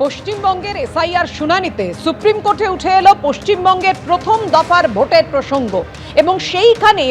পশ্চিমবঙ্গের এসআইআর শুনানিতে সুপ্রিম কোর্টে উঠে এলো পশ্চিমবঙ্গের প্রথম দফার ভোটের প্রসঙ্গ এবং সেইখানে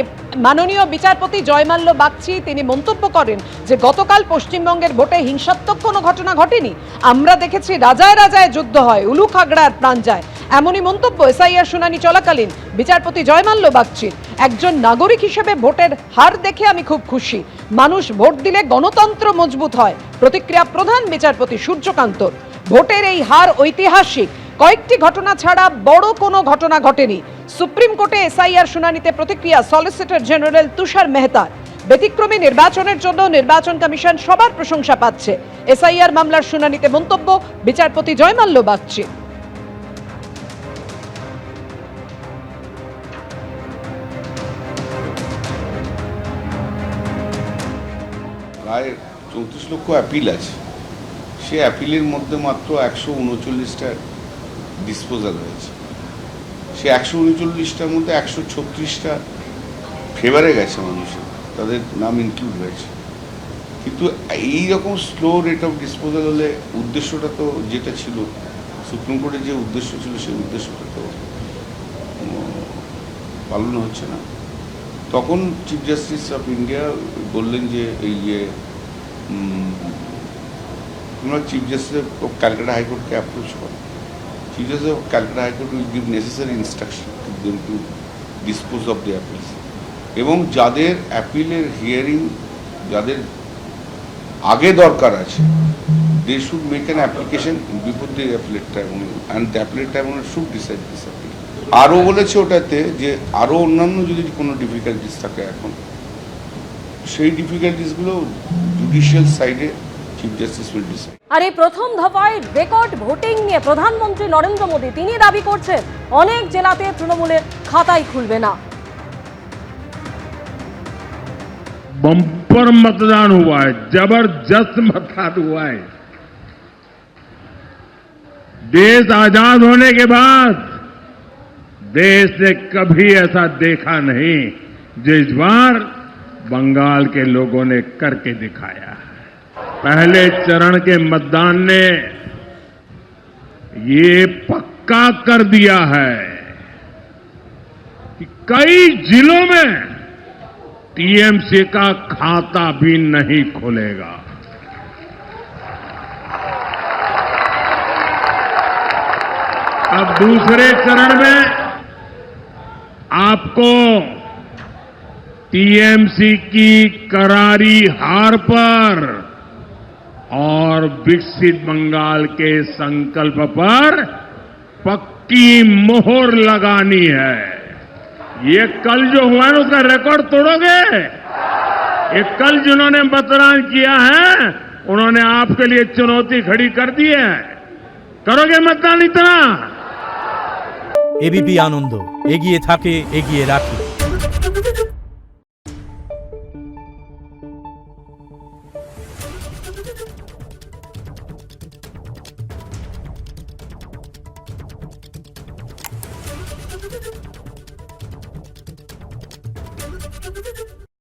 মাননীয় বিচারপতি জয়মাল্য বাগচি তিনি মন্তব্য করেন যে গতকাল পশ্চিমবঙ্গের ভোটে হিংসাত্মক কোনো ঘটনা ঘটেনি। আমরা দেখেছি রাজায় রাজায় যুদ্ধ হয়, উলু খাগড়ার প্রাণ যায়। এমনই মন্তব্য এসআইআর শুনানি চলাকালীন বিচারপতি জয়মাল্য বাগচির। একজন নাগরিক হিসেবে ভোটের হার দেখে আমি খুব খুশি। মানুষ ভোট দিলে গণতন্ত্র মজবুত হয়, প্রতিক্রিয়া প্রধান বিচারপতি সূর্যকান্তর। ভোটের এই হার ঐতিহাসিক, কয়েকটি ঘটনা ছাড়া বড় কোনো ঘটনা ঘটেনি। সুপ্রিম কোর্টে এসআইআর শুনানিতে প্রতিক্রিয়া সলিসিটর জেনারেল তুষার মেহতার। ব্যতিক্রমী নির্বাচনের জন্য নির্বাচন কমিশন সবার প্রশংসা পাচ্ছে। এসআইআর মামলার শুনানিতে মন্তব্য বিচারপতি জয়মাল্য বাগচি। প্রায় 34 লক্ষ অ্যাপিল আছে, সে অ্যাপিলের মধ্যে মাত্র 139টা ডিসপোজাল হয়েছে। সে 139টার মধ্যে 136টা ফেভারে গেছে মানুষের, তাদের নাম ইনক্লুড হয়েছে। কিন্তু এই রকম স্লো রেট অফ ডিসপোজাল হলে উদ্দেশ্যটা তো যেটা ছিল, সুপ্রিম কোর্টের যে উদ্দেশ্য ছিল সেই উদ্দেশ্যটা তো পালন হচ্ছে না। তখন চিফ জাস্টিস অফ ইন্ডিয়া বললেন যে এই যে তোমরা চিফ জাস্টিস অফ ক্যালকাটা হাইকোর্টকে অ্যাপ্রোচ করো, chief justice of Calcutta high court will give necessary instruction to dispose of the appeals. এবং যাদের অ্যাপিলের হিয়ারিং যাদের আগে দরকার আছে, they should make an application before the appellate tribunal and the appellate tribunal should decide this appeal. আরও বলেছে ওটাতে যে আরও অন্যান্য যদি কোনো ডিফিকাল্টিস থাকে এখন, সেই ডিফিকাল্টিসগুলো জুডিশিয়াল সাইডে চিফ জাস্টিস উইল ডিসাইড। আর এই প্রথম দফায় রেকর্ড ভোটিং নিয়ে প্রধানমন্ত্রী নরেন্দ্র মোদী তিনি দাবি করছেন অনেক জেলাতে তৃণমূলের খাতাই খুলবে না। बम्पर मतदान हुआ है, जबरदस्त मतदान हुआ है। देश आजाद होने के बाद देश ने कभी ऐसा देखा नहीं जो इस बार बंगाल के लोगों ने करके दिखाया है। पहले चरण के मतदान ने ये पक्का कर दिया है कि कई जिलों में टीएमसी का खाता भी नहीं खुलेगा। अब दूसरे चरण में आपको टीएमसी की करारी हार पर और विकसित बंगाल के संकल्प पर पक्की मोहर लगानी है। ये कल जो हुआ है उसका रिकॉर्ड तोड़ोगे? ये कल जिन्होंने मतदान किया है उन्होंने आपके लिए चुनौती खड़ी कर दी है, करोगे मतदान इतना? एबीपी आनंद एगिए थाके एगिए राखे।